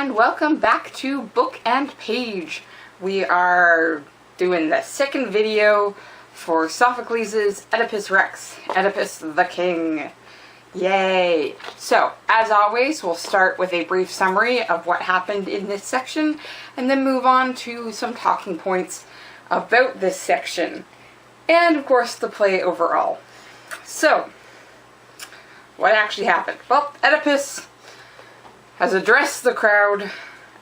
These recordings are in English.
and welcome back to Book and Page. We are doing the second video for Sophocles' Oedipus Rex, Oedipus the King. Yay! So, as always, we'll start with a brief summary of what happened in this section, and then move on to some talking points about this section, and of course the play overall. So, what actually happened? Well, Oedipus has addressed the crowd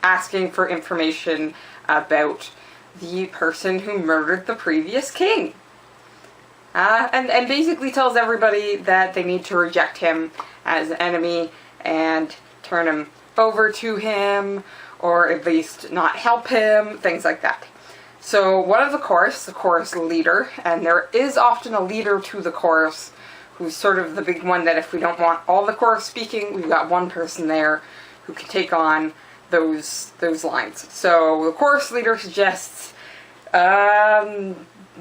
asking for information about the person who murdered the previous king. And basically tells everybody that they need to reject him as an enemy and turn him over to him, or at least not help him, things like that. So one of the chorus leader, and there is often a leader to the chorus, who's sort of the big one that if we don't want all the chorus speaking, we've got one person there who can take on those lines. So the chorus leader suggests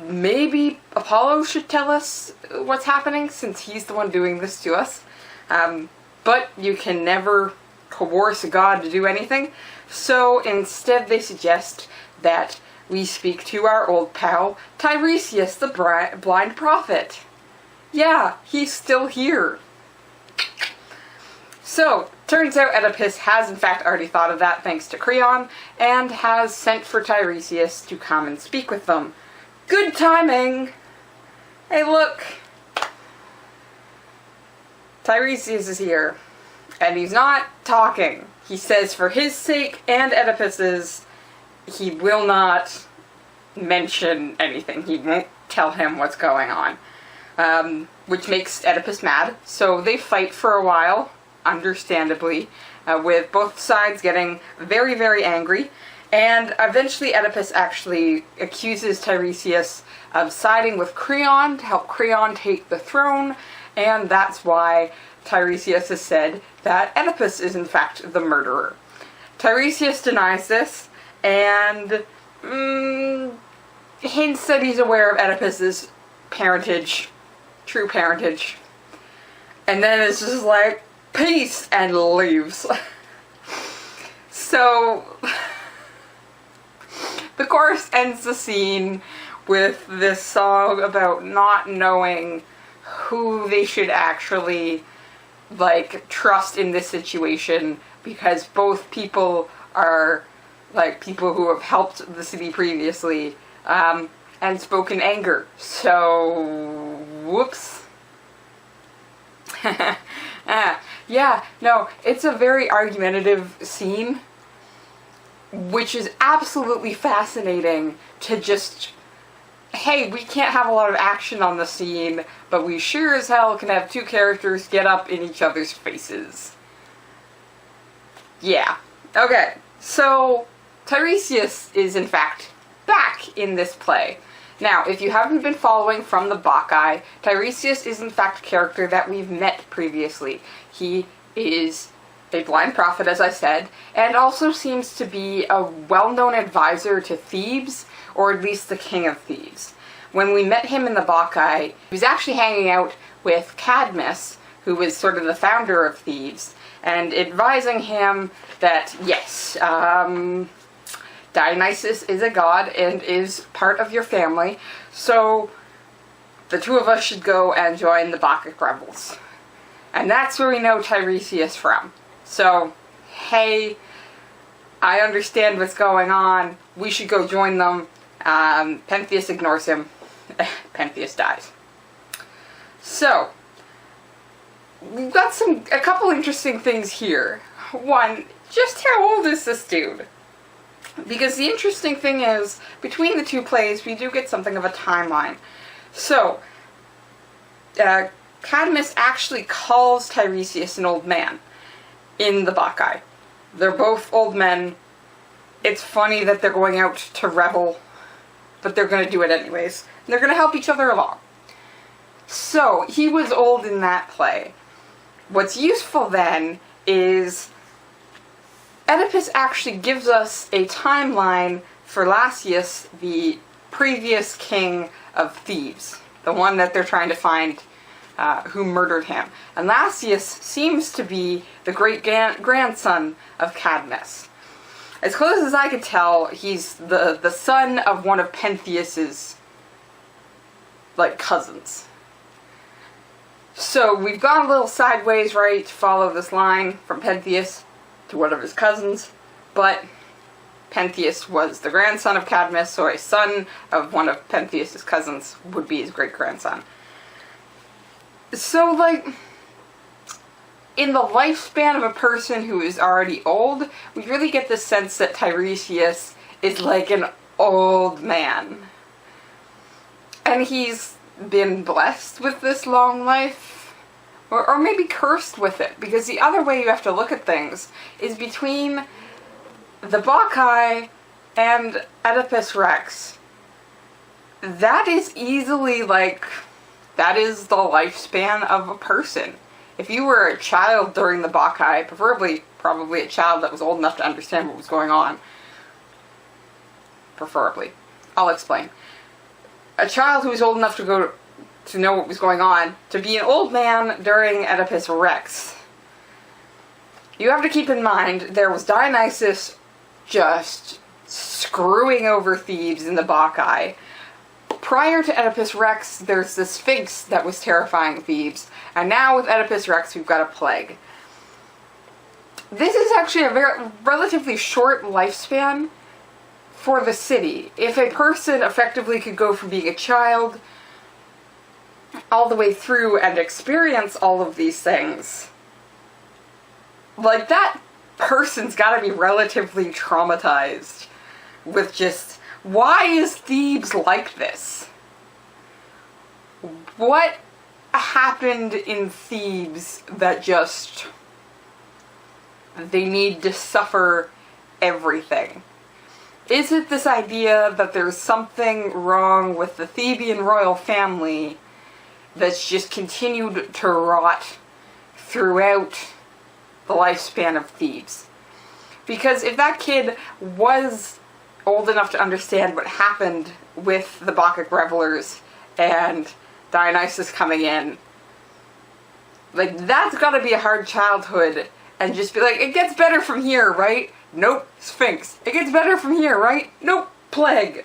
maybe Apollo should tell us what's happening, since he's the one doing this to us. But you can never coerce a god to do anything. So instead they suggest that we speak to our old pal, Tiresias, the blind prophet. Yeah, he's still here. So, turns out Oedipus has in fact already thought of that thanks to Creon, and has sent for Tiresias to come and speak with them. Good timing! Hey look! Tiresias is here, and he's not talking. He says for his sake and Oedipus's, he will not mention anything. He won't tell him what's going on. Which makes Oedipus mad, so they fight for a while, understandably, with both sides getting very, very angry, and eventually Oedipus actually accuses Tiresias of siding with Creon to help Creon take the throne, and that's why Tiresias has said that Oedipus is in fact the murderer. Tiresias denies this, and hints that he's aware of Oedipus's parentage, true parentage, and then it's just like, peace, and leaves. So, the chorus ends the scene with this song about not knowing who they should actually, trust in this situation, because both people are, people who have helped the city previously, and spoke in anger. So, whoops. Yeah, no, it's a very argumentative scene, which is absolutely fascinating to just, hey, we can't have a lot of action on the scene, but we sure as hell can have two characters get up in each other's faces. Yeah. Okay, so Tiresias is in fact back in this play. Now, if you haven't been following from the Bacchae, Tiresias is in fact a character that we've met previously. He is a blind prophet, as I said, and also seems to be a well-known advisor to Thebes, or at least the king of Thebes. When we met him in the Bacchae, he was actually hanging out with Cadmus, who was sort of the founder of Thebes, and advising him that, yes, Dionysus is a god and is part of your family, so the two of us should go and join the Bacchic rebels. And that's where we know Tiresias from. So, hey, I understand what's going on, we should go join them. Pentheus ignores him. Pentheus dies. So, we've got a couple interesting things here. One, just how old is this dude? Because the interesting thing is, between the two plays, we do get something of a timeline. So, Cadmus actually calls Tiresias an old man in the Bacchae. They're both old men. It's funny that they're going out to revel, but they're going to do it anyways. And they're going to help each other along. So, he was old in that play. What's useful then is Oedipus actually gives us a timeline for Lasius, the previous king of Thebes, the one that they're trying to find who murdered him. And Lasius seems to be the great-grandson of Cadmus. As close as I could tell, he's the son of one of Pentheus's, like, cousins. So we've gone a little sideways, right, to follow this line from Pentheus to one of his cousins, but Pentheus was the grandson of Cadmus, so a son of one of Pentheus's cousins would be his great-grandson. So, like, in the lifespan of a person who is already old, we really get the sense that Tiresias is like an old man. And he's been blessed with this long life, or maybe cursed with it, because the other way you have to look at things is between the Bacchae and Oedipus Rex. That is easily, like, that is the lifespan of a person. If you were a child during the Bacchae, probably a child that was old enough to understand what was going on. Preferably. I'll explain. A child who was old enough to know what was going on, to be an old man during Oedipus Rex. You have to keep in mind, there was Dionysus just screwing over Thebes in the Bacchae. Prior to Oedipus Rex, there's the Sphinx that was terrifying Thebes, and now with Oedipus Rex, we've got a plague. This is actually a relatively short lifespan for the city. If a person effectively could go from being a child all the way through and experience all of these things, like, that person's gotta be relatively traumatized with just, why is Thebes like this? What happened in Thebes that just, they need to suffer everything? Is it this idea that there's something wrong with the Theban royal family that's just continued to rot throughout the lifespan of Thebes? Because if that kid was old enough to understand what happened with the Bacchic revelers and Dionysus coming in, like, that's gotta be a hard childhood, and just be like, it gets better from here, right? Nope, Sphinx. It gets better from here, right? Nope, plague.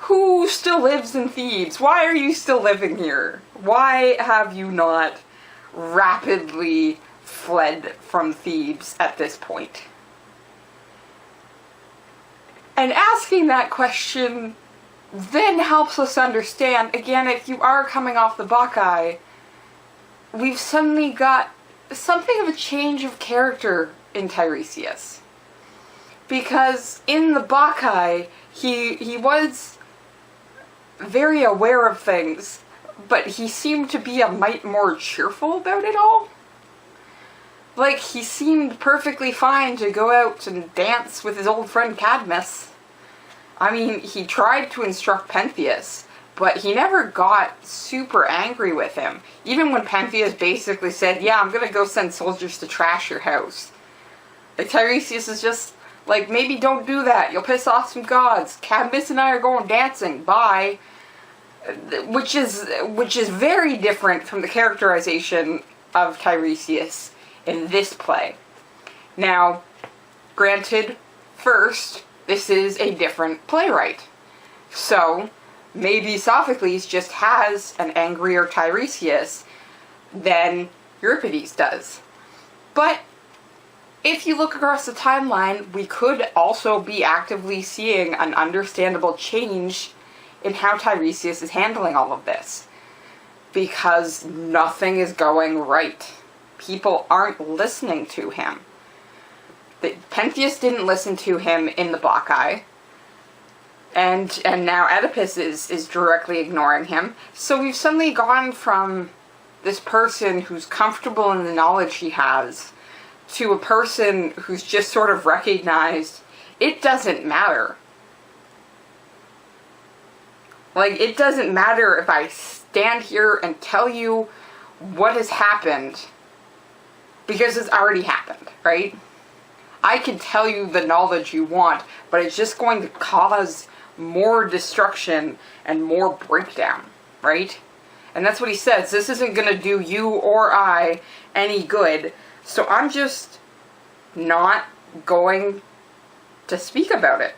Who still lives in Thebes? Why are you still living here? Why have you not rapidly fled from Thebes at this point? And asking that question then helps us understand, again, if you are coming off the Bacchae, we've suddenly got something of a change of character in Tiresias. Because in the Bacchae, he was very aware of things, but he seemed to be a mite more cheerful about it all. Like, he seemed perfectly fine to go out and dance with his old friend Cadmus. I mean, he tried to instruct Pentheus, but he never got super angry with him. Even when Pentheus basically said, yeah, I'm gonna go send soldiers to trash your house. Like, Tiresias is just like, maybe don't do that, you'll piss off some gods. Cadmus and I are going dancing, bye. Which is very different from the characterization of Tiresias in this play. Now, granted, first, this is a different playwright. So, maybe Sophocles just has an angrier Tiresias than Euripides does. But if you look across the timeline, we could also be actively seeing an understandable change in how Tiresias is handling all of this. Because nothing is going right. People aren't listening to him. Pentheus didn't listen to him in the Bacchae. And now Oedipus is directly ignoring him. So we've suddenly gone from this person who's comfortable in the knowledge he has to a person who's just sort of recognized it doesn't matter. Like, it doesn't matter if I stand here and tell you what has happened, because it's already happened, right? I can tell you the knowledge you want, but it's just going to cause more destruction and more breakdown, right? And that's what he says. This isn't going to do you or I any good, so I'm just not going to speak about it.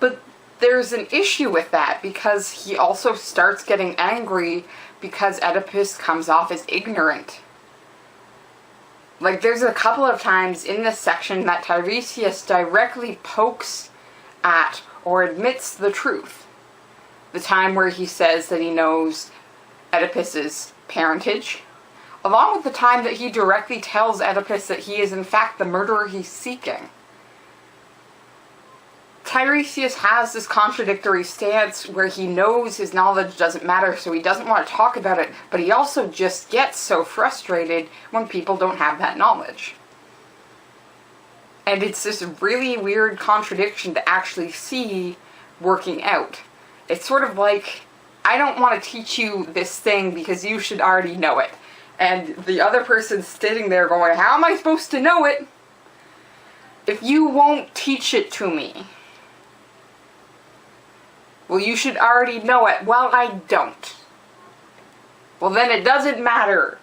But there's an issue with that, because he also starts getting angry because Oedipus comes off as ignorant. Like, there's a couple of times in this section that Tiresias directly pokes at or admits the truth. The time where he says that he knows Oedipus's parentage, along with the time that he directly tells Oedipus that he is in fact the murderer he's seeking. Tiresias has this contradictory stance where he knows his knowledge doesn't matter, so he doesn't want to talk about it, but he also just gets so frustrated when people don't have that knowledge. And it's this really weird contradiction to actually see working out. It's sort of like, I don't want to teach you this thing because you should already know it. And the other person's sitting there going, how am I supposed to know it if you won't teach it to me? Well, you should already know it. Well, I don't. Well, then it doesn't matter.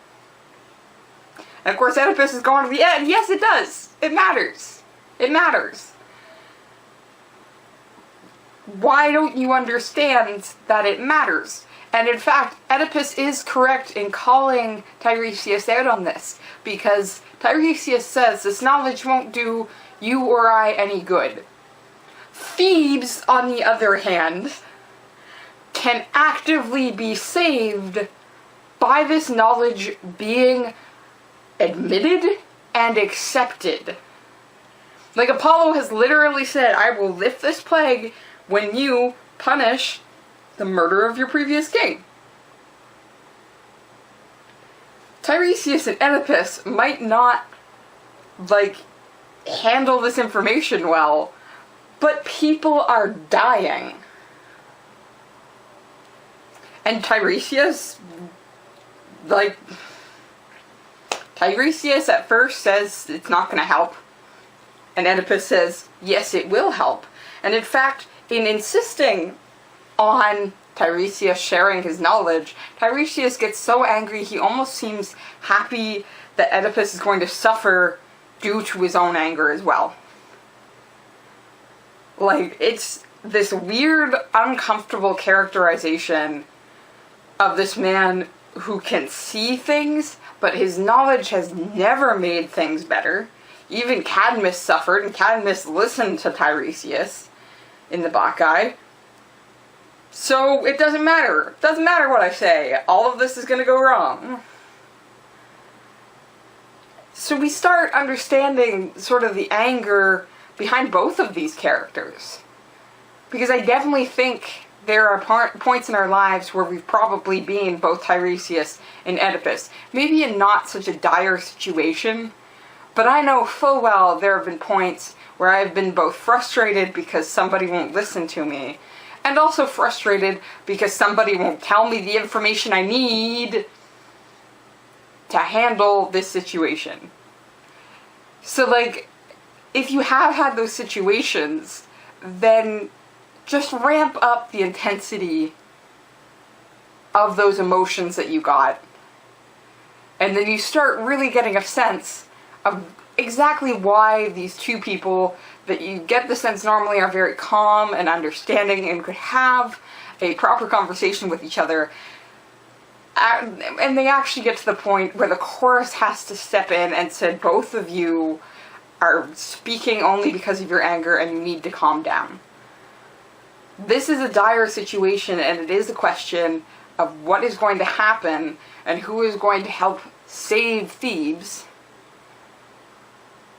And of course, Oedipus is going to the end. Yes, it does. It matters. It matters. Why don't you understand that it matters? And in fact, Oedipus is correct in calling Tiresias out on this, because Tiresias says this knowledge won't do you or I any good. Thebes, on the other hand, can actively be saved by this knowledge being admitted and accepted. Like, Apollo has literally said, I will lift this plague when you punish the murder of your previous king. Tiresias and Oedipus might not, handle this information well, but people are dying. And Tiresias at first says it's not going to help. And Oedipus says, yes, it will help. And in fact, in insisting on Tiresias sharing his knowledge, Tiresias gets so angry he almost seems happy that Oedipus is going to suffer due to his own anger as well. It's this weird, uncomfortable characterization of this man who can see things, but his knowledge has never made things better. Even Cadmus suffered, and Cadmus listened to Tiresias in the Bacchae. So it doesn't matter. It doesn't matter what I say. All of this is going to go wrong. So we start understanding sort of the anger behind both of these characters. Because I definitely think there are points in our lives where we've probably been both Tiresias and Oedipus. Maybe in not such a dire situation, but I know full well there have been points where I've been both frustrated because somebody won't listen to me, and also frustrated because somebody won't tell me the information I need to handle this situation. So, if you have had those situations, then just ramp up the intensity of those emotions that you got. And then you start really getting a sense of exactly why these two people that you get the sense normally are very calm and understanding and could have a proper conversation with each other. And they actually get to the point where the chorus has to step in and say, both of you are speaking only because of your anger and you need to calm down. This is a dire situation, and it is a question of what is going to happen and who is going to help save Thebes.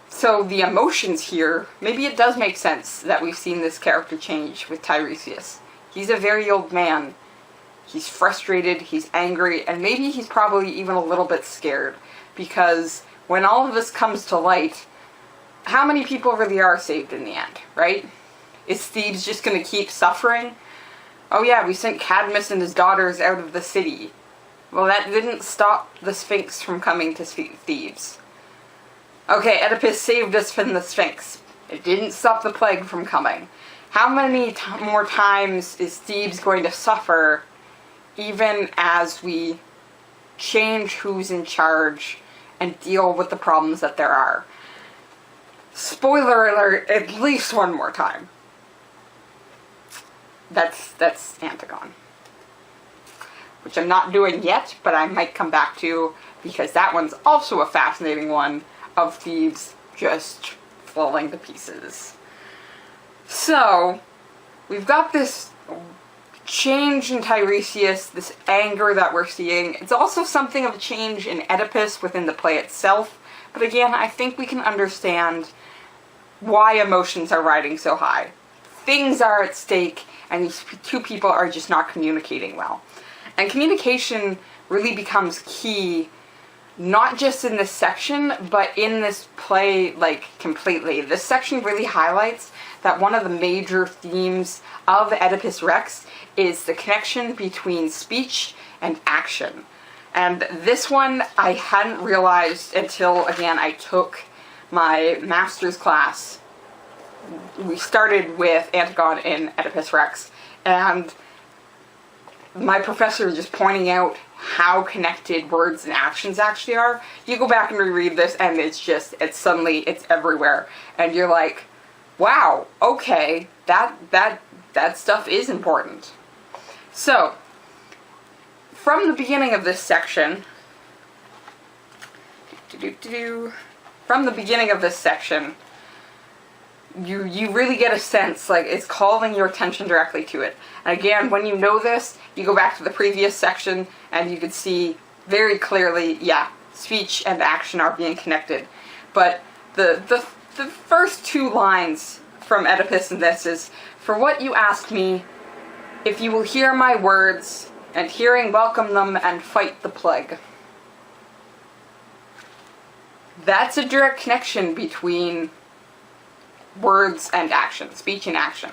So the emotions here, maybe it does make sense that we've seen this character change with Tiresias. He's a very old man. He's frustrated, he's angry, and maybe he's probably even a little bit scared. Because when all of this comes to light, how many people really are saved in the end, right? Is Thebes just going to keep suffering? Oh yeah, we sent Cadmus and his daughters out of the city. Well, that didn't stop the Sphinx from coming to Thebes. Okay, Oedipus saved us from the Sphinx. It didn't stop the plague from coming. How many more times is Thebes going to suffer, even as we change who's in charge and deal with the problems that there are. Spoiler alert, at least one more time. That's Antigone. Which I'm not doing yet, but I might come back to, because that one's also a fascinating one of Thebes just falling to pieces. So, we've got this change in Tiresias, this anger that we're seeing. It's also something of a change in Oedipus within the play itself, but again, I think we can understand why emotions are riding so high. Things are at stake, and these two people are just not communicating well. And communication really becomes key, not just in this section, but in this play, like, completely. This section really highlights that one of the major themes of Oedipus Rex is the connection between speech and action. And this one I hadn't realized until, again, I took my master's class. We started with Antigone in Oedipus Rex, and my professor was just pointing out how connected words and actions actually are. You go back and reread this, and it's everywhere. And you're like, wow, okay, that stuff is important. So, from the beginning of this section, you really get a sense, like, it's calling your attention directly to it. And again, when you know this, you go back to the previous section, and you can see very clearly, yeah, speech and action are being connected. But the first two lines from Oedipus in this is, "For what you ask me, if you will hear my words, and hearing welcome them and fight the plague." That's a direct connection between words and action, speech and action.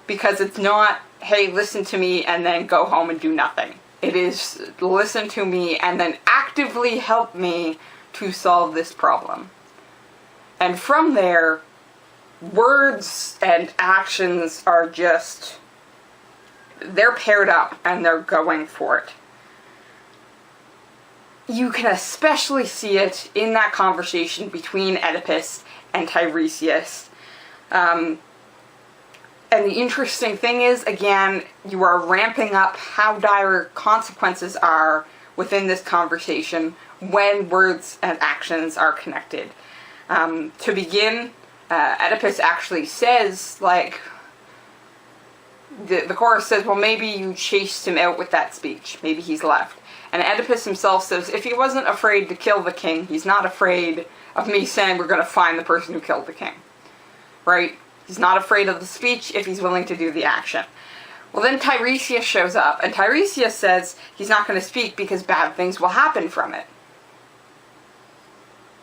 Because it's not, hey, listen to me and then go home and do nothing. It is, listen to me and then actively help me to solve this problem. And from there, words and actions are just, they're paired up and they're going for it. You can especially see it in that conversation between Oedipus and Tiresias. And the interesting thing is, again, you are ramping up how dire consequences are within this conversation when words and actions are connected. To begin, Oedipus actually says, like, the chorus says, well, maybe you chased him out with that speech. Maybe he's left. And Oedipus himself says, if he wasn't afraid to kill the king, he's not afraid of me saying we're going to find the person who killed the king. Right? He's not afraid of the speech if he's willing to do the action. Well, then Tiresias shows up, and Tiresias says he's not going to speak because bad things will happen from it.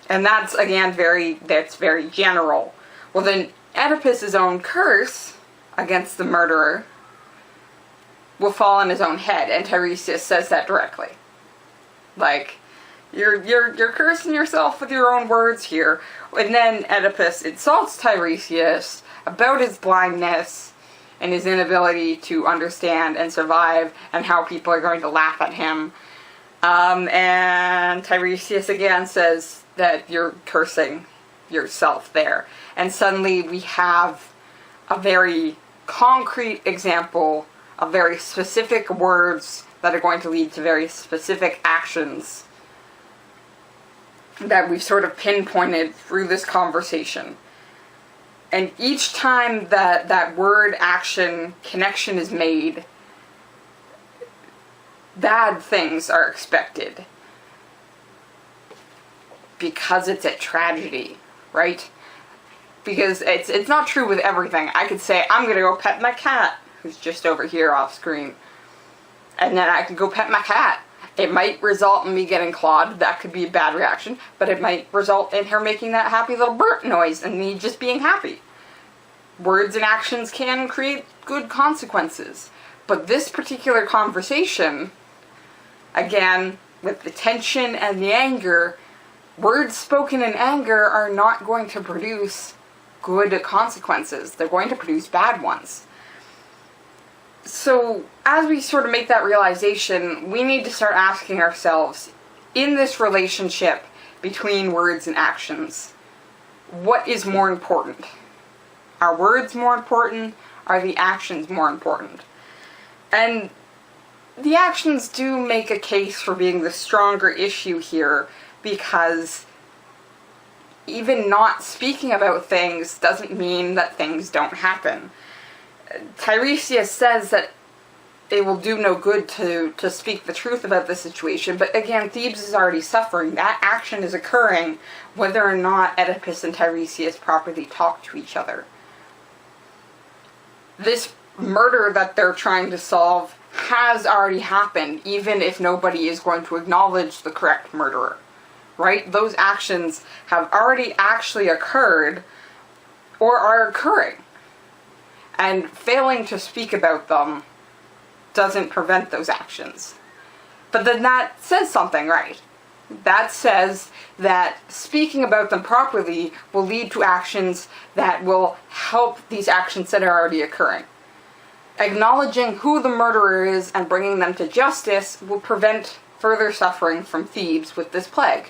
And that's, again, that's very general. Well, then Oedipus' own curse against the murderer will fall on his own head, and Tiresias says that directly. Like, you're cursing yourself with your own words here. And then Oedipus insults Tiresias about his blindness and his inability to understand and survive, and how people are going to laugh at him. And Tiresias again says that you're cursing yourself there. And suddenly we have a very concrete example of very specific words that are going to lead to very specific actions that we've sort of pinpointed through this conversation. And each time that word-action connection is made, bad things are expected. Because it's a tragedy, right? Because it's not true with everything. I could say, I'm gonna go pet my cat, who's just over here off screen. And then I could go pet my cat. It might result in me getting clawed. That could be a bad reaction. But it might result in her making that happy little burp noise and me just being happy. Words and actions can create good consequences. But this particular conversation, again, with the tension and the anger, words spoken in anger are not going to produce good consequences. They're going to produce bad ones. So, as we sort of make that realization, we need to start asking ourselves, in this relationship, between words and actions. What is more important? Are words more important? Are the actions more important? And the actions do make a case for being the stronger issue here, because even not speaking about things doesn't mean that things don't happen. Tiresias says that it will do no good to speak the truth about the situation, but again, Thebes is already suffering. That action is occurring whether or not Oedipus and Tiresias properly talk to each other. This murder that they're trying to solve has already happened, even if nobody is going to acknowledge the correct murderer. Right? Those actions have already actually occurred or are occurring. And failing to speak about them doesn't prevent those actions. But then that says something, right? That says that speaking about them properly will lead to actions that will help these actions that are already occurring. Acknowledging who the murderer is and bringing them to justice will prevent further suffering from Thebes with this plague.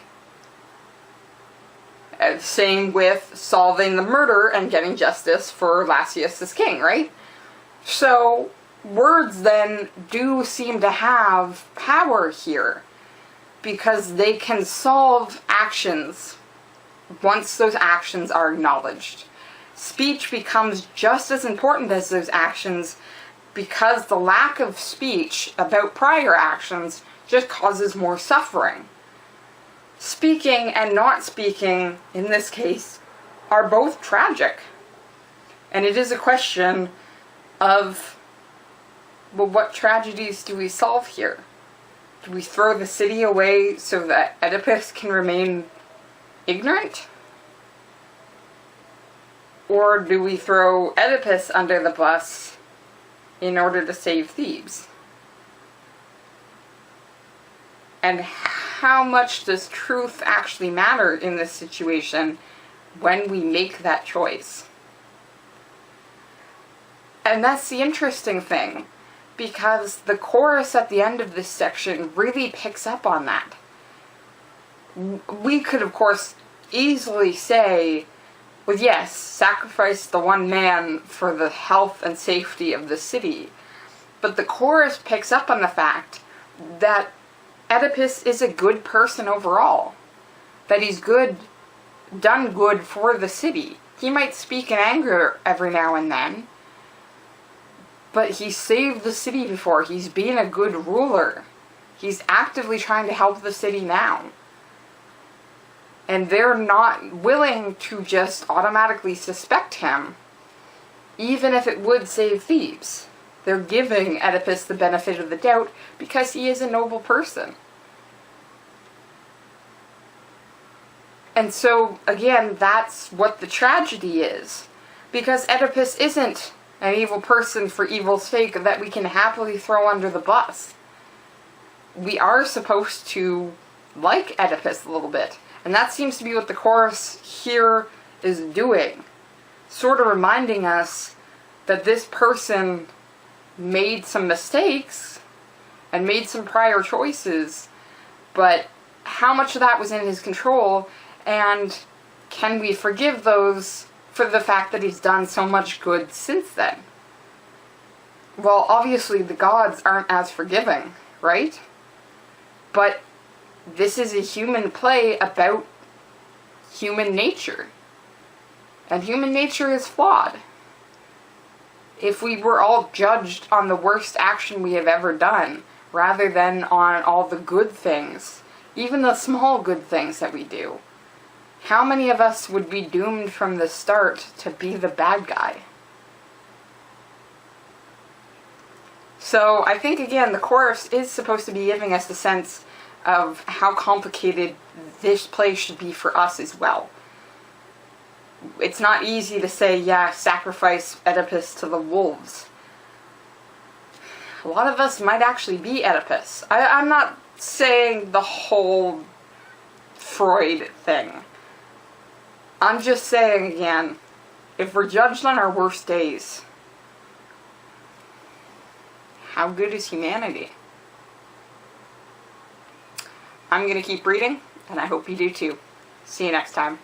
Same with solving the murder and getting justice for Lasius as king, right? So, words then do seem to have power here, because they can solve actions once those actions are acknowledged. Speech becomes just as important as those actions, because the lack of speech about prior actions just causes more suffering. Speaking and not speaking, in this case, are both tragic. And it is a question of, well, what tragedies do we solve here? Do we throw the city away so that Oedipus can remain ignorant? Or do we throw Oedipus under the bus in order to save Thebes? And how much does truth actually matter in this situation when we make that choice? And that's the interesting thing, because the chorus at the end of this section really picks up on that. We could, of course, easily say, well, yes, sacrifice the one man for the health and safety of the city. But the chorus picks up on the fact that Oedipus is a good person overall. That he's done good for the city. He might speak in anger every now and then, but he saved the city before. He's been a good ruler. He's actively trying to help the city now. And they're not willing to just automatically suspect him, even if it would save Thebes. They're giving Oedipus the benefit of the doubt because he is a noble person. And so, again, that's what the tragedy is. Because Oedipus isn't an evil person for evil's sake that we can happily throw under the bus. We are supposed to like Oedipus a little bit. And that seems to be what the chorus here is doing. Sort of reminding us that this person made some mistakes and made some prior choices, but how much of that was in his control, and can we forgive those for the fact that he's done so much good since then? Well, obviously the gods aren't as forgiving, right? But this is a human play about human nature. And human nature is flawed. If we were all judged on the worst action we have ever done, rather than on all the good things, even the small good things that we do, how many of us would be doomed from the start to be the bad guy? So I think, again, the chorus is supposed to be giving us a sense of how complicated this play should be for us as well. It's not easy to say, yeah, sacrifice Oedipus to the wolves. A lot of us might actually be Oedipus. I'm not saying the whole Freud thing. I'm just saying, again, if we're judged on our worst days, how good is humanity? I'm going to keep reading, and I hope you do too. See you next time.